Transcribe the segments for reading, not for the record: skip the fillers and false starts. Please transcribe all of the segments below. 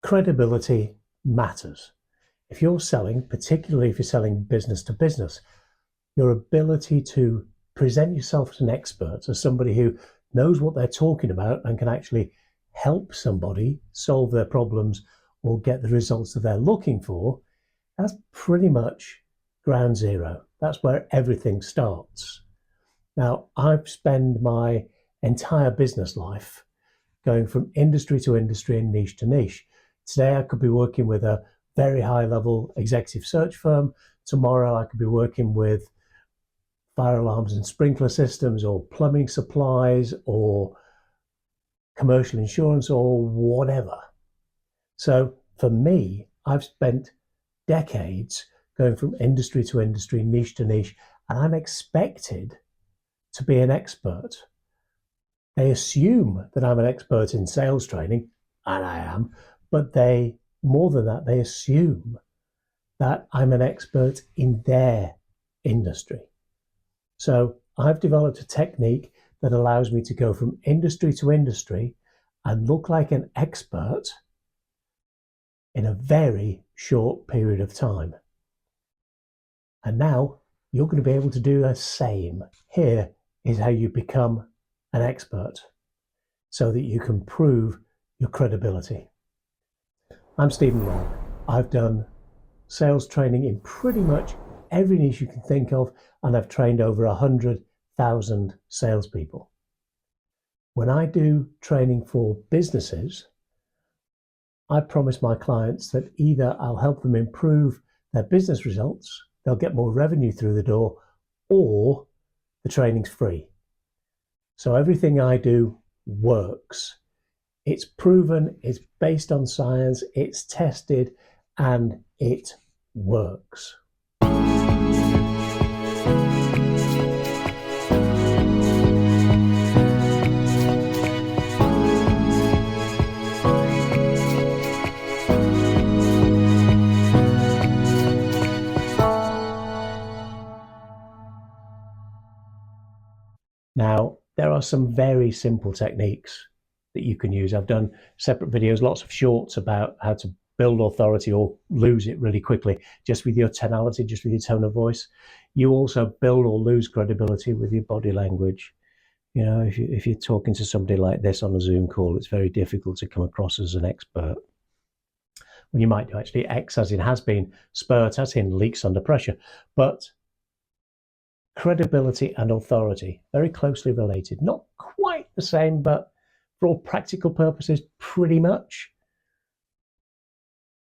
credibility matters. If you're selling, particularly if you're selling business to business, your ability to present yourself as an expert, as somebody who knows what they're talking about and can actually help somebody solve their problems or get the results that they're looking for, that's pretty much ground zero. That's where everything starts. Now, I've spent my entire business life going from industry to industry and niche to niche. Today, I could be working with a very high level executive search firm. Tomorrow, I could be working with fire alarms and sprinkler systems or plumbing supplies or commercial insurance or whatever. So for me, I've spent decades going from industry to industry, niche to niche, and I'm expected to be an expert. They assume that I'm an expert in sales training, and I am, but more than that, they assume that I'm an expert in their industry. So I've developed a technique that allows me to go from industry to industry and look like an expert in a very short period of time. And now you're going to be able to do the same. Here is how you become an expert so that you can prove your credibility. I'm Stephen Long. I've done sales training in pretty much every niche you can think of, and I've trained over 100,000 salespeople. When I do training for businesses, I promise my clients that either I'll help them improve their business results, they'll get more revenue through the door, or the training's free. So everything I do works. It's proven, it's based on science, it's tested, and it works. Now, there are some very simple techniques that you can use. I've done separate videos, lots of shorts about how to build authority or lose it really quickly, just with your tonality, just with your tone of voice. You also build or lose credibility with your body language. You know, if you're talking to somebody like this on a Zoom call, it's very difficult to come across as an expert. Well, you might do actually X as in has been, spurt as in leaks under pressure, but credibility and authority, very closely related. Not quite the same, but for all practical purposes, pretty much.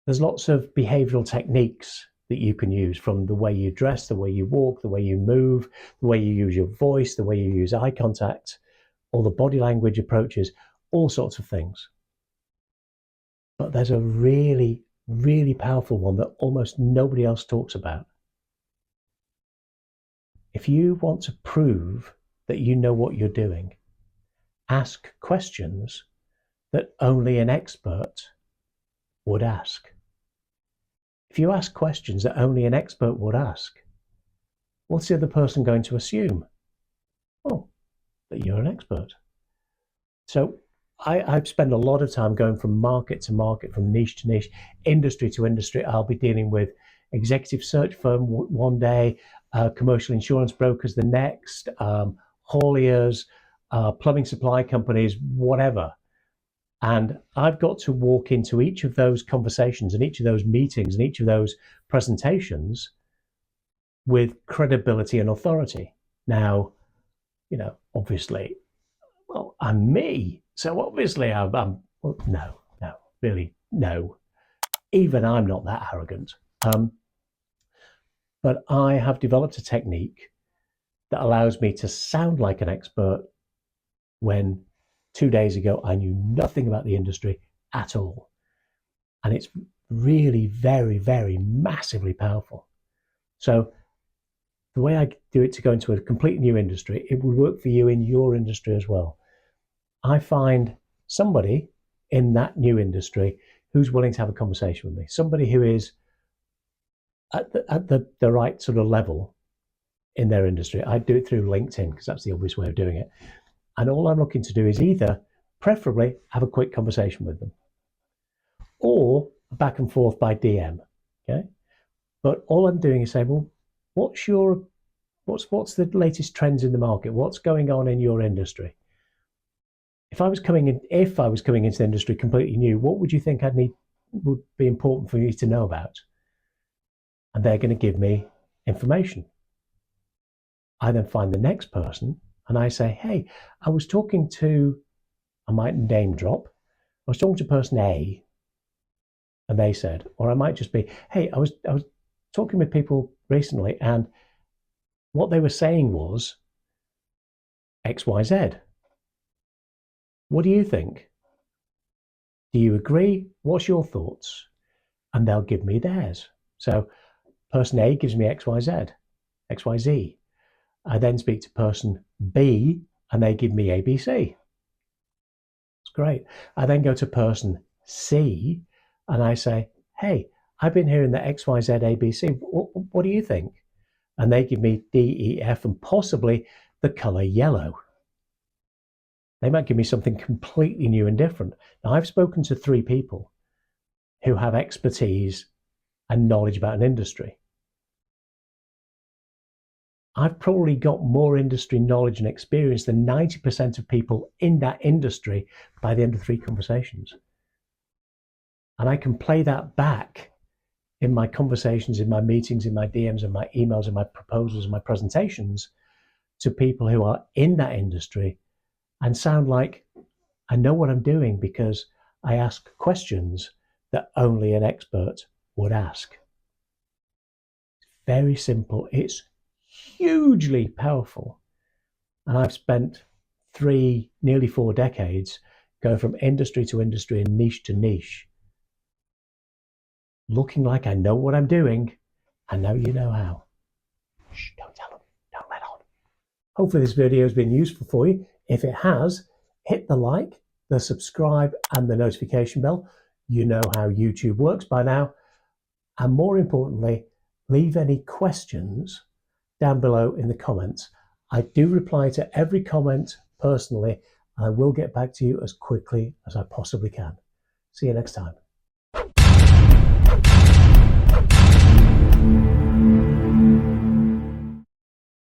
There's lots of behavioral techniques that you can use, from the way you dress, the way you walk, the way you move, the way you use your voice, the way you use eye contact, all the body language approaches, all sorts of things. But there's a really, really powerful one that almost nobody else talks about. If you want to prove that you know what you're doing, ask questions that only an expert would ask. If you ask questions that only an expert would ask, what's the other person going to assume? Oh, that you're an expert. So I've spent a lot of time going from market to market, from niche to niche, industry to industry. I'll be dealing with executive search firm one day, commercial insurance brokers the next, hauliers, plumbing supply companies, whatever. And I've got to walk into each of those conversations and each of those meetings and each of those presentations with credibility and authority. Now, you know, obviously, well, I'm me. So obviously I'm well, no, really, no. Even I'm not that arrogant. But I have developed a technique that allows me to sound like an expert when 2 days ago I knew nothing about the industry at all. And it's really very, very massively powerful. So the way I do it to go into a complete new industry, it would work for you in your industry as well. I find somebody in that new industry who's willing to have a conversation with me, somebody who is at the right sort of level in their industry. I do it through LinkedIn because that's the obvious way of doing it. And all I'm looking to do is either, preferably, have a quick conversation with them, or back and forth by DM. Okay. But all I'm doing is saying, well, what's the latest trends in the market? What's going on in your industry? If I was coming into the industry completely new, what would you think would be important for me to know about? And they're going to give me information. I then find the next person and I say, hey, I might name drop. I was talking to person A, and they said, or I might just be, hey, I was talking with people recently, and what they were saying was XYZ. What do you think? Do you agree? What's your thoughts? And they'll give me theirs. So person A gives me XYZ. I then speak to person B and they give me ABC. It's great. I then go to person C and I say, hey, I've been hearing that XYZ ABC. What do you think? And they give me DEF and possibly the color yellow. They might give me something completely new and different. Now, I've spoken to 3 people who have expertise and knowledge about an industry. I've probably got more industry knowledge and experience than 90% of people in that industry by the end of 3 conversations. And I can play that back in my conversations, in my meetings, in my DMs, in my emails, in my proposals, in my presentations to people who are in that industry and sound like I know what I'm doing because I ask questions that only an expert would ask. Very simple. It's hugely powerful. And I've spent nearly 4 decades going from industry to industry and niche to niche, looking like I know what I'm doing. I know you know how. Shh, don't tell them. Don't let on. Hopefully this video has been useful for you. If it has, hit the like, the subscribe, and the notification bell. You know how YouTube works by now. And more importantly, leave any questions down below in the comments. I do reply to every comment personally, and I will get back to you as quickly as I possibly can. See you next time.